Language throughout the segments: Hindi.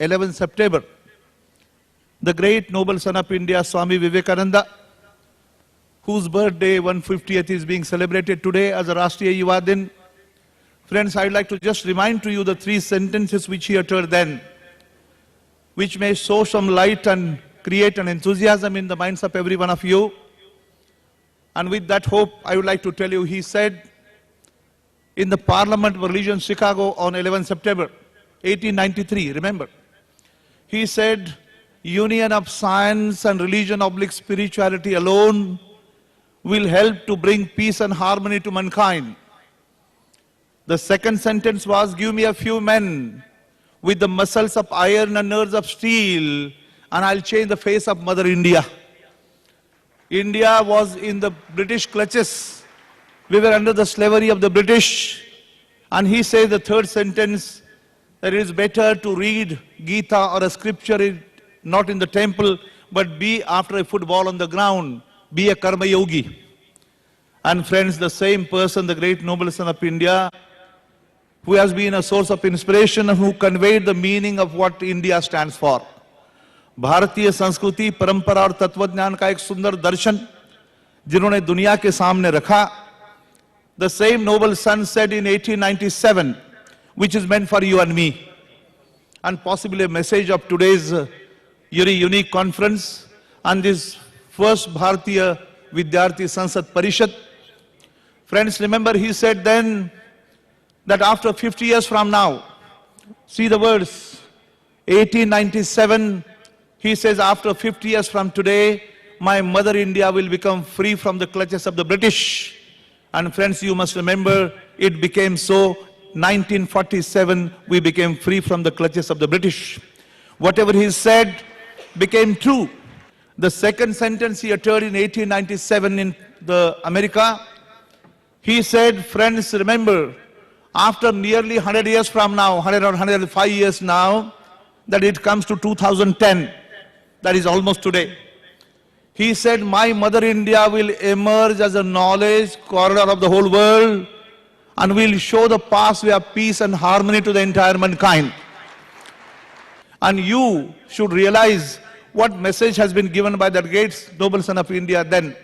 11th September, the great noble son of India, Swami Vivekananda, whose birthday 150th is being celebrated today as a Rashtriya Yuva Din. Friends, I'd like to just remind to you the 3 sentences which he uttered then, which may show some light and create an enthusiasm in the minds of every one of you. And with that hope, I would like to tell you, he said in the Parliament of Religion, Chicago on 11 September 1893, remember, he said, union of science and religion / spirituality alone will help to bring peace and harmony to mankind. The second sentence was, give me a few men with the muscles of iron and nerves of steel, and I'll change the face of Mother India. India was in the British clutches. We were under the slavery of the British. And he says the third sentence, that it is better to read Gita or a scripture not in the temple, but be after a football on the ground, be a karma yogi. And friends, the same person, the great noble son of India, who has been a source of inspiration and who conveyed the meaning of what India stands for. भारतीय संस्कृति, परंपरा और तत्वज्ञान का एक सुंदर दर्शन जिन्होंने दुनिया के सामने रखा. The same noble son said in 1897, which is meant for you and me, and possibly a message of today's very unique conference and this first Bharatiya Vidyarthi Sansad Parishad. Friends, remember he said then that after 50 years from now, see the words, 1897, he says, after 50 years from today, my mother India will become free from the clutches of the British. And friends, you must remember, it became so. 1947, we became free from the clutches of the British. Whatever he said became true. The second sentence he uttered in 1897 in America, he said, friends, remember, after nearly 100 years from now, 100 or 105 years now, that it comes to 2010, that is almost today. He said, my mother India will emerge as a knowledge corridor of the whole world and will show the pathway of peace and harmony to the entire mankind. And you should realize what message has been given by that great noble son of India then.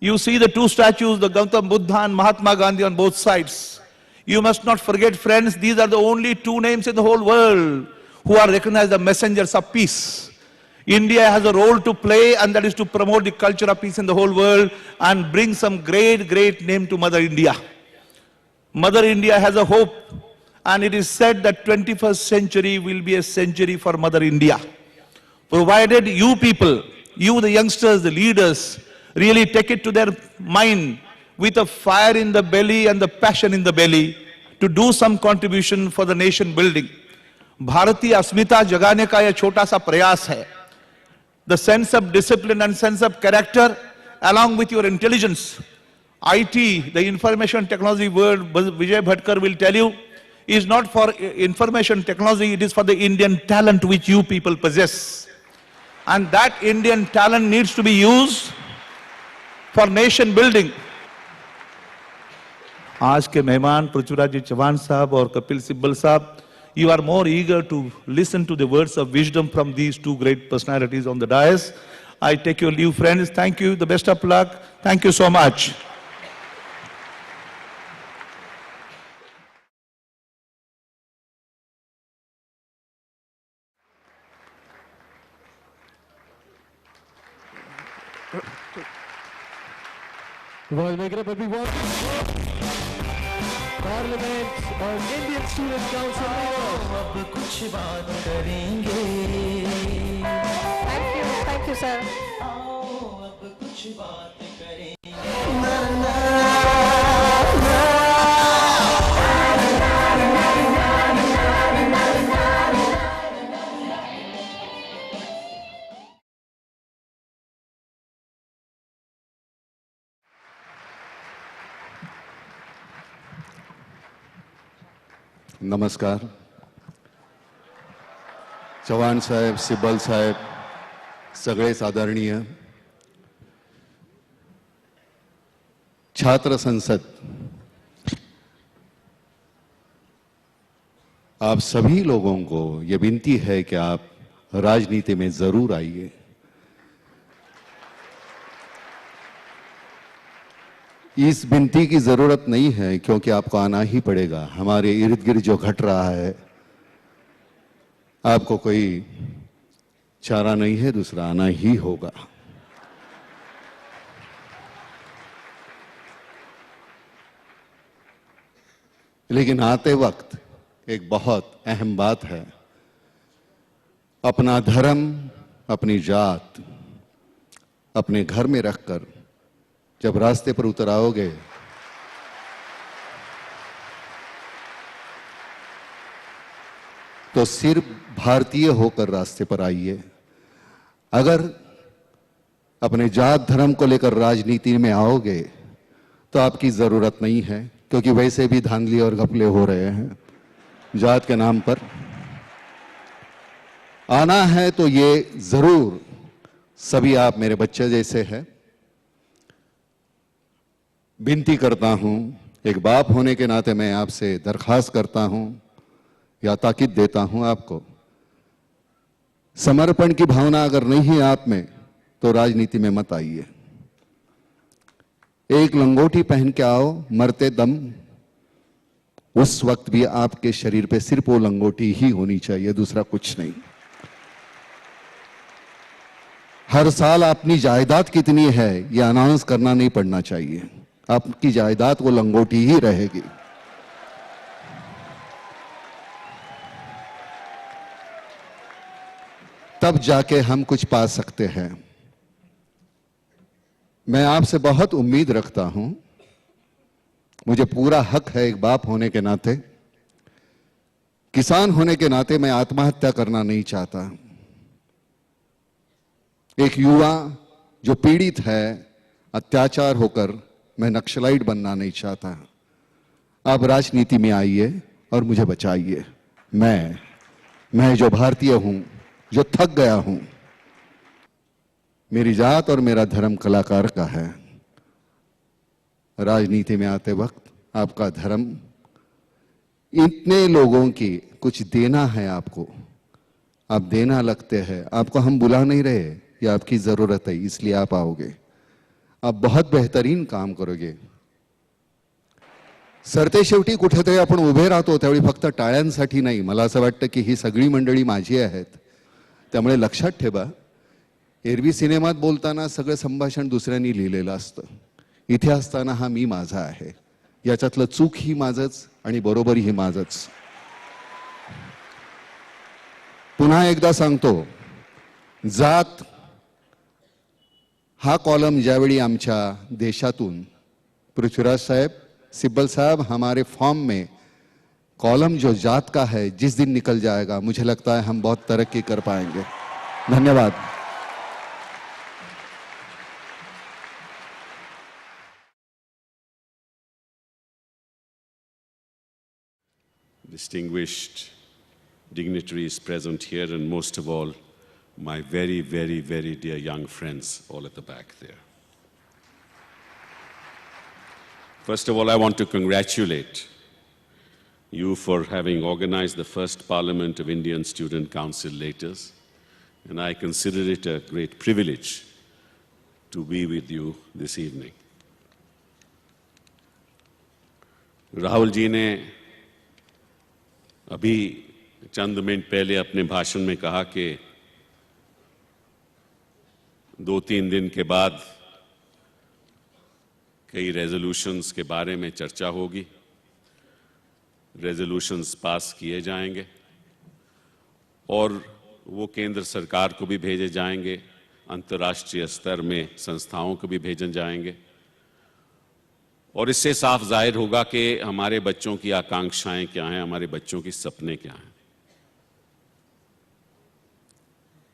You see the 2 statues, the Gautam Buddha and Mahatma Gandhi on both sides. You must not forget, friends, these are the only 2 names in the whole world who are recognized as messengers of peace. India has a role to play, and that is to promote the culture of peace in the whole world and bring some great, great name to Mother India. Mother India has a hope, and it is said that 21st century will be a century for Mother India. Provided you people, you the youngsters, the leaders, really take it to their mind with a fire in the belly and the passion in the belly to do some contribution for the nation building. भारतीय अस्मिता जगाने का यह छोटा सा प्रयास है. The sense of discipline and sense of character, along with your intelligence. IT, the information technology word, Vijay Bhatkar will tell you, is not for information technology, it is for the Indian talent which you people possess. And that Indian talent needs to be used for nation building. आज के मेहमान पृथ्वीराज जी चौहान साहब और कपिल सिब्बल साहब, you are more eager to listen to the words of wisdom from these 2 great personalities on the dais. I take your leave, friends. Thank you. The best of luck. Thank you so much. Well, make it up everyone. Parliament और Indian Student Council अब कुछ बात करेंगे. Thank you, sir. अब कुछ बात करेंगे. नमस्कार. चव्हाण साहेब, सिब्बल साहेब, सगळेच आदरणीय. छात्र संसद आप सभी लोगों को ये विनती है कि आप राजनीति में जरूर आइए। इस विनती की जरूरत नहीं है क्योंकि आपको आना ही पड़ेगा। हमारे इर्द गिर्द जो घट रहा है, आपको कोई चारा नहीं है, दूसरा आना ही होगा। लेकिन आते वक्त एक बहुत अहम बात है, अपना धर्म, अपनी जात अपने घर में रखकर जब रास्ते पर उतर आओगे तो सिर्फ भारतीय होकर रास्ते पर आइए। अगर अपने जात धर्म को लेकर राजनीति में आओगे तो आपकी जरूरत नहीं है, क्योंकि वैसे भी धांधली और घपले हो रहे हैं जात के नाम पर। आना है तो ये जरूर, सभी आप मेरे बच्चे जैसे हैं। विनती करता हूं, एक बाप होने के नाते मैं आपसे दरखास्त करता हूं या ताकीद देता हूं आपको, समर्पण की भावना अगर नहीं है आप में तो राजनीति में मत आइए। एक लंगोटी पहन के आओ, मरते दम उस वक्त भी आपके शरीर पे सिर्फ वो लंगोटी ही होनी चाहिए, दूसरा कुछ नहीं। हर साल अपनी जायदाद कितनी है ये अनाउंस करना नहीं पड़ना चाहिए, आपकी जायदाद वो लंगोटी ही रहेगी। तब जाके हम कुछ पा सकते हैं। मैं आपसे बहुत उम्मीद रखता हूं, मुझे पूरा हक है एक बाप होने के नाते, किसान होने के नाते मैं आत्महत्या करना नहीं चाहता। एक युवा जो पीड़ित है अत्याचार होकर, मैं नक्सलाइट बनना नहीं चाहता। आप राजनीति में आइए और मुझे बचाइए। मैं जो भारतीय हूं, जो थक गया हूं, मेरी जात और मेरा धर्म कलाकार का है। राजनीति में आते वक्त आपका धर्म, इतने लोगों की कुछ देना है आपको, आप देना लगते हैं। आपको हम बुला नहीं रहे, ये आपकी जरूरत है, इसलिए आप आओगे। आप बहुत बेहतरीन काम करोगे। सरतेशेवटी कुठेतरी आपण उभे राहतो त्यावेळी फक्त टाळ्यांसाठी नाही, मला असं वाटतं की ही सगळी मंडळी माझी आहेत। त्यामुळे लक्षात ठेवा, एरवी सिनेमात बोलताना सगळं संभाषण दुसऱ्यांनी लिहिलेलं असतं, इथे असताना हा मी माझा आहे। याच्यातलं चूक ही माझंच आणि बरोबर ही माझंच। पुन्हा एकदा सांगतो, जात हा कॉलम ज्यावेळी आमच्या देशातून पृथ्वीराज साहब, सिब्बल साहब, हमारे फॉर्म में कॉलम जो जात का है जिस दिन निकल जाएगा, मुझे लगता है हम बहुत तरक्की कर पाएंगे। धन्यवाद। Distinguished dignitaries present here, and most of all, my very, very, very dear young friends all at the back there. First of all, I want to congratulate you for having organized the first Parliament of Indian Student Council Laters, and I consider it a great privilege to be with you this evening. Rahul ji ने अभी चंद मिनट पहले अपने भाषण में कहा कि 2-3 दिन के बाद कई रेजोल्यूशंस के बारे में चर्चा होगी, रेजोल्यूशंस पास किए जाएंगे और वो केंद्र सरकार को भी भेजे जाएंगे, अंतर्राष्ट्रीय स्तर में संस्थाओं को भी भेजे जाएंगे, और इससे साफ जाहिर होगा कि हमारे बच्चों की आकांक्षाएं क्या हैं, हमारे बच्चों की सपने क्या हैं।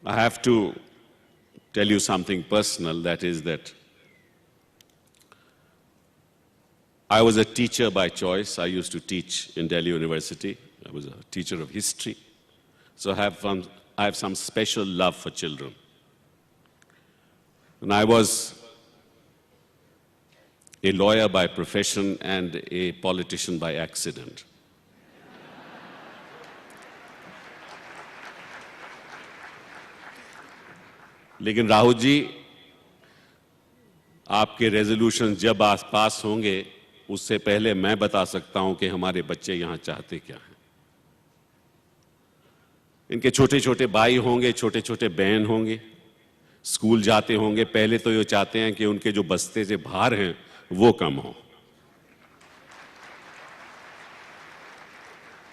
I have to tell you something personal, that is that I was a teacher by choice. I used to teach in Delhi University. I was a teacher of history. So I have some special love for children. And I was a lawyer by profession and a politician by accident. लेकिन राहुल जी, आपके रेजोल्यूशन जब पास होंगे उससे पहले मैं बता सकता हूं कि हमारे बच्चे यहां चाहते क्या हैं। इनके छोटे छोटे भाई होंगे, छोटे छोटे बहन होंगे, स्कूल जाते होंगे। पहले तो ये चाहते हैं कि उनके जो बस्ते से बाहर हैं वो कम हो।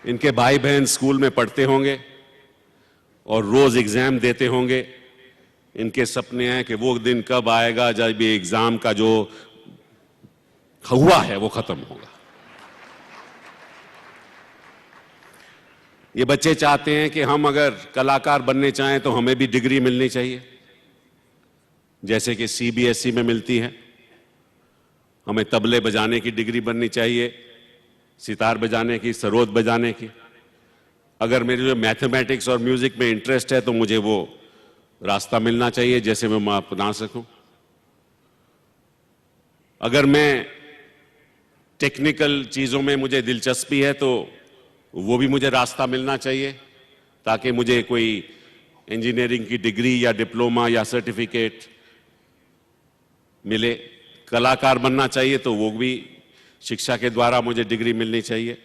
इनके भाई बहन स्कूल में पढ़ते होंगे और रोज एग्जाम देते होंगे। इनके सपने हैं कि वो दिन कब आएगा जब ये एग्जाम का जो हुआ है वो खत्म होगा। ये बच्चे चाहते हैं कि हम अगर कलाकार बनने चाहें तो हमें भी डिग्री मिलनी चाहिए, जैसे कि सीबीएसई में मिलती है। हमें तबले बजाने की डिग्री बननी चाहिए, सितार बजाने की, सरोद बजाने की। अगर मेरे जो मैथमेटिक्स और म्यूजिक में इंटरेस्ट है तो मुझे वो रास्ता मिलना चाहिए जैसे मैं अपना सकूं। अगर मैं टेक्निकल चीजों में मुझे दिलचस्पी है तो वो भी मुझे रास्ता मिलना चाहिए, ताकि मुझे कोई इंजीनियरिंग की डिग्री या डिप्लोमा या सर्टिफिकेट मिले। कलाकार बनना चाहिए तो वो भी शिक्षा के द्वारा मुझे डिग्री मिलनी चाहिए।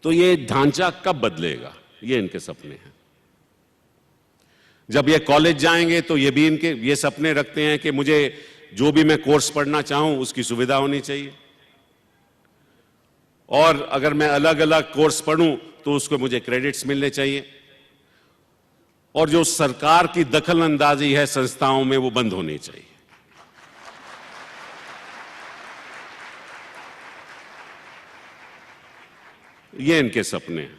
तो ये ढांचा कब बदलेगा, ये इनके सपने हैं। जब ये कॉलेज जाएंगे तो ये भी इनके ये सपने रखते हैं कि मुझे जो भी मैं कोर्स पढ़ना चाहूं उसकी सुविधा होनी चाहिए, और अगर मैं अलग अलग कोर्स पढ़ूं तो उसको मुझे क्रेडिट्स मिलने चाहिए, और जो सरकार की दखल अंदाजी है संस्थाओं में वो बंद होनी चाहिए। ये इनके सपने हैं।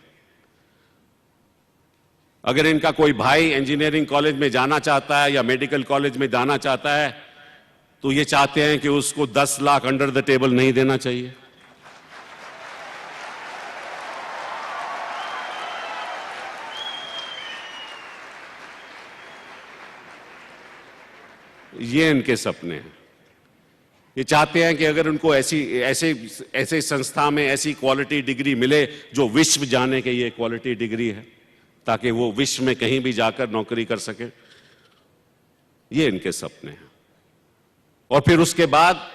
अगर इनका कोई भाई इंजीनियरिंग कॉलेज में जाना चाहता है या मेडिकल कॉलेज में जाना चाहता है तो ये चाहते हैं कि उसको 10 लाख अंडर द टेबल नहीं देना चाहिए। ये इनके सपने हैं। ये चाहते हैं कि अगर उनको ऐसे संस्था में ऐसी क्वालिटी डिग्री मिले जो विश्व जाने के ये क्वालिटी डिग्री है, ताकि वो विश्व में कहीं भी जाकर नौकरी कर सके। ये इनके सपने हैं। और फिर उसके बाद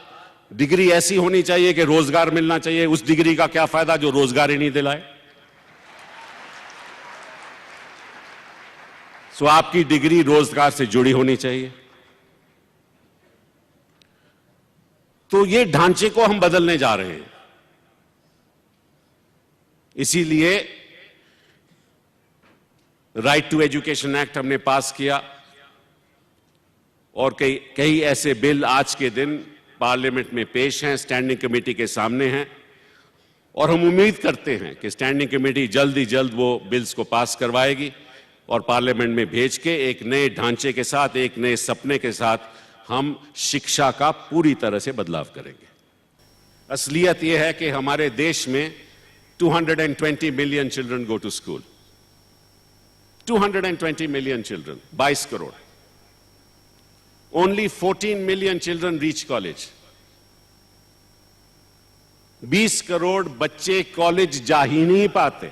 डिग्री ऐसी होनी चाहिए कि रोजगार मिलना चाहिए। उस डिग्री का क्या फायदा जो रोजगार ही नहीं दिलाए। सो आपकी डिग्री रोजगार से जुड़ी होनी चाहिए। तो ये ढांचे को हम बदलने जा रहे हैं। इसीलिए राइट टू एजुकेशन एक्ट हमने पास किया, और कई ऐसे बिल आज के दिन पार्लियामेंट में पेश हैं, स्टैंडिंग कमेटी के सामने हैं, और हम उम्मीद करते हैं कि स्टैंडिंग कमेटी जल्द ही जल्द वो बिल्स को पास करवाएगी और पार्लियामेंट में भेज के एक नए ढांचे के साथ, एक नए सपने के साथ हम शिक्षा का पूरी तरह से बदलाव करेंगे। असलियत यह है कि हमारे देश में 220 million children go to school. 220 million children, 22 crore. Only 14 million children reach college. 20 crore बच्चे कॉलेज जा ही नहीं पाते।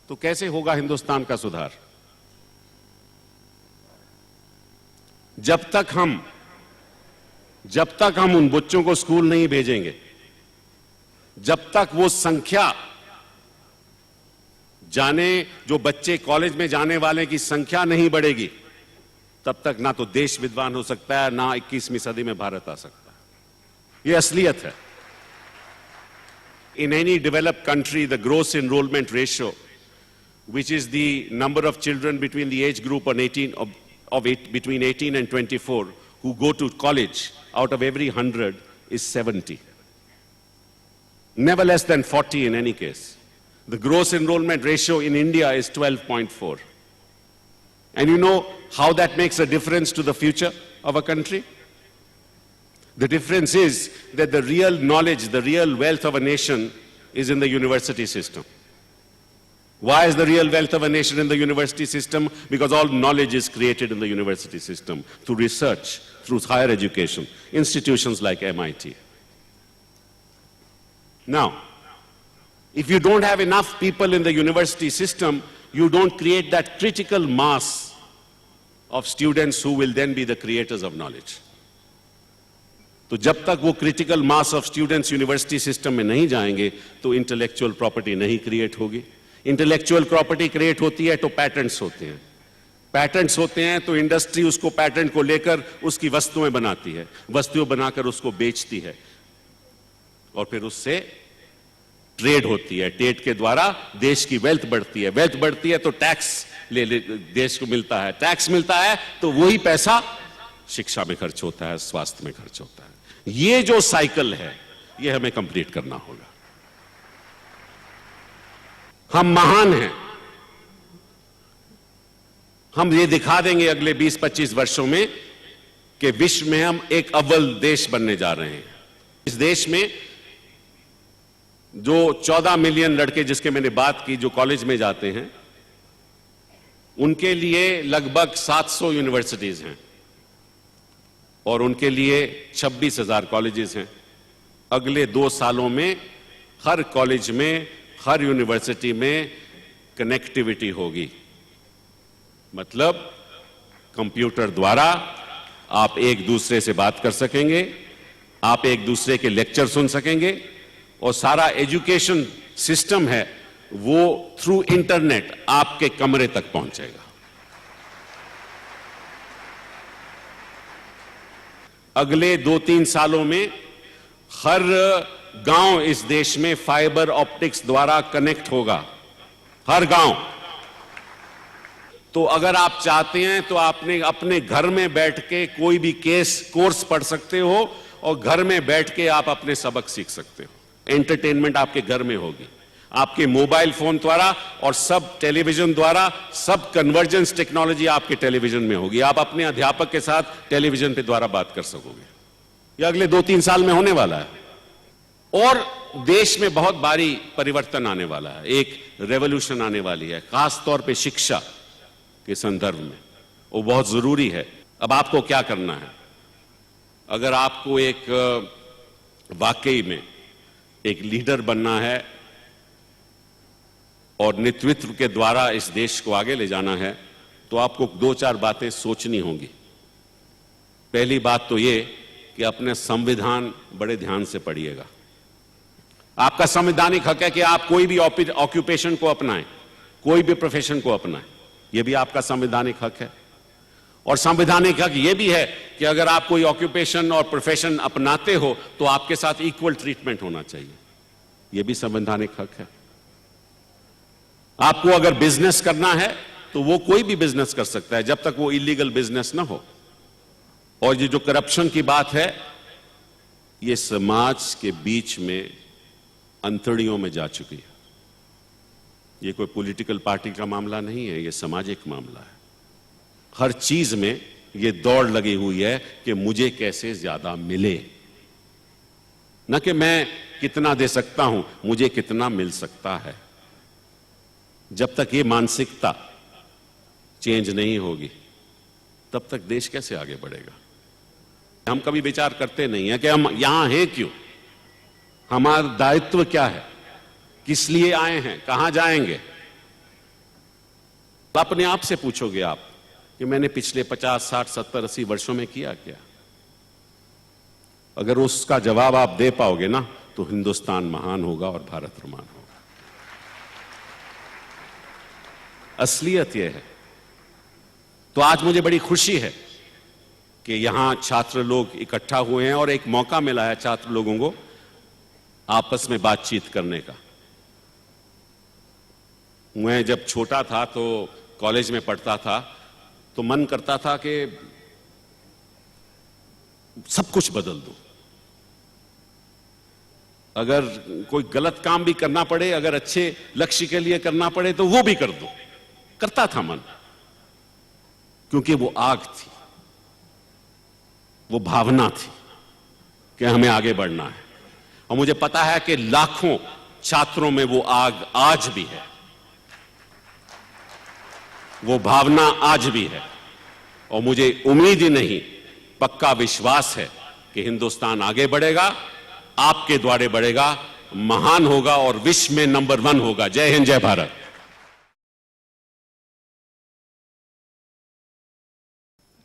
तो कैसे होगा हिंदुस्तान का सुधार? जब तक हम उन बच्चों को स्कूल नहीं भेजेंगे, जब तक वो संख्या जो बच्चे कॉलेज में जाने वाले की संख्या नहीं बढ़ेगी, तब तक ना तो देश विद्वान हो सकता है, ना 21वीं सदी में भारत आ सकता है। यह असलियत है। In any developed country, the gross enrollment ratio, which is the number of children between the age group between 18 and 24 who go to college, out of every 100 is 70. Never less than 40 in any case. The gross enrollment ratio in India is 12.4. And you know how that makes a difference to the future of a country? The difference is that the real knowledge, the real wealth of a nation is in the university system. Why is the real wealth of a nation in the university system? Because all knowledge is created in the university system through research, through higher education, institutions like MIT. Now, if you don't have enough people in the university system, you don't create that critical mass of students who will then be the creators of knowledge. तो जब तक वो critical mass of students university system में नहीं जाएंगे तो इंटेलेक्चुअल प्रॉपर्टी नहीं क्रिएट होगी. इंटेलेक्चुअल प्रॉपर्टी क्रिएट होती है तो पैटेंट्स होते हैं. पैटेंट्स होते हैं तो इंडस्ट्री उसको पैटेंट को लेकर उसकी वस्तुएं बनाती है, वस्तुएं बनाकर उसको बेचती है और फिर उससे ट्रेड होती है. ट्रेड के द्वारा देश की वेल्थ बढ़ती है. वेल्थ बढ़ती है तो टैक्स देश को मिलता है. टैक्स मिलता है तो वही पैसा शिक्षा में खर्च होता है, स्वास्थ्य में खर्च होता है. ये जो साइकिल है ये हमें कंप्लीट करना होगा. हम महान हैं. हम ये दिखा देंगे अगले 20-25 वर्षों में कि विश्व में हम एक अव्वल देश बनने जा रहे हैं. इस देश में जो 14 मिलियन लड़के जिसके मैंने बात की जो कॉलेज में जाते हैं उनके लिए लगभग 700 यूनिवर्सिटीज हैं और उनके लिए 26,000 कॉलेजेस हैं. अगले 2 सालों में हर कॉलेज में, हर यूनिवर्सिटी में कनेक्टिविटी होगी. मतलब कंप्यूटर द्वारा आप एक दूसरे से बात कर सकेंगे, आप एक दूसरे के लेक्चर सुन सकेंगे और सारा एजुकेशन सिस्टम है वो थ्रू इंटरनेट आपके कमरे तक पहुंचेगा. अगले 2-3 सालों में हर गांव इस देश में फाइबर ऑप्टिक्स द्वारा कनेक्ट होगा. हर गांव. तो अगर आप चाहते हैं तो आपने अपने घर में बैठ के कोई भी कोर्स पढ़ सकते हो और घर में बैठ के आप अपने सबक सीख सकते हो. एंटरटेनमेंट आपके घर में होगी, आपके मोबाइल फोन द्वारा और सब टेलीविजन द्वारा. सब कन्वर्जेंस टेक्नोलॉजी आपके टेलीविजन में होगी. आप अपने अध्यापक के साथ टेलीविजन पे द्वारा बात कर सकोगे. यह अगले 2-3 साल में होने वाला है और देश में बहुत भारी परिवर्तन आने वाला है. एक रेवोल्यूशन आने वाली है, खास तौर पे शिक्षा के संदर्भ में. वो बहुत जरूरी है. अब आपको क्या करना है? अगर आपको एक वाकई में एक लीडर बनना है और नेतृत्व के द्वारा इस देश को आगे ले जाना है तो आपको 2-4 बातें सोचनी होंगी. पहली बात तो ये कि अपने संविधान बड़े ध्यान से पढ़िएगा. आपका संवैधानिक हक है कि आप कोई भी ऑक्यूपेशन को अपनाएं, कोई भी प्रोफेशन को अपनाएं. यह भी आपका संवैधानिक हक है. और संवैधानिक हक यह भी है कि अगर आप कोई ऑक्यूपेशन और प्रोफेशन अपनाते हो तो आपके साथ इक्वल ट्रीटमेंट होना चाहिए. यह भी संवैधानिक हक है. आपको अगर बिजनेस करना है तो वो कोई भी बिजनेस कर सकता है जब तक वो इलीगल बिजनेस ना हो. और ये जो करप्शन की बात है ये समाज के बीच में अंतड़ियों में जा चुकी है. ये कोई पॉलिटिकल पार्टी का मामला नहीं है, ये सामाजिक मामला है. हर चीज में ये दौड़ लगी हुई है कि मुझे कैसे ज्यादा मिले, न कि मैं कितना दे सकता हूं, मुझे कितना मिल सकता है. जब तक ये मानसिकता चेंज नहीं होगी तब तक देश कैसे आगे बढ़ेगा? हम कभी विचार करते नहीं है कि हम यहां हैं क्यों, हमारा दायित्व क्या है, किस लिए आए हैं, कहां जाएंगे. अपने आप से पूछोगे आप कि मैंने पिछले 50, 60, 70, 80 वर्षों में किया क्या? अगर उसका जवाब आप दे पाओगे ना तो हिंदुस्तान महान होगा और भारत महान होगा. असलियत यह है. तो आज मुझे बड़ी खुशी है कि यहां छात्र लोग इकट्ठा हुए हैं और एक मौका मिला है छात्र लोगों को आपस में बातचीत करने का. मैं जब छोटा था तो कॉलेज में पढ़ता था तो मन करता था कि सब कुछ बदल दूं. अगर कोई गलत काम भी करना पड़े, अगर अच्छे लक्ष्य के लिए करना पड़े तो वो भी कर दूं. करता था मन, क्योंकि वो आग थी, वो भावना थी कि हमें आगे बढ़ना है. और मुझे पता है कि लाखों छात्रों में वो आग आज भी है, वो भावना आज भी है. और मुझे उम्मीद ही नहीं, पक्का विश्वास है कि हिंदुस्तान आगे बढ़ेगा, आपके द्वारा बढ़ेगा, महान होगा और विश्व में नंबर 1 होगा. जय हिंद, जय भारत.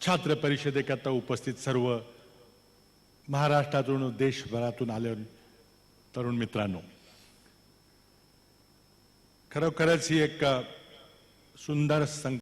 छात्र परिषदेकरता उपस्थित सर्व महाराष्ट्रातून देशभरातून आले तरुण मित्रांनो, खरोखरच ही एक सुंदर संकल्प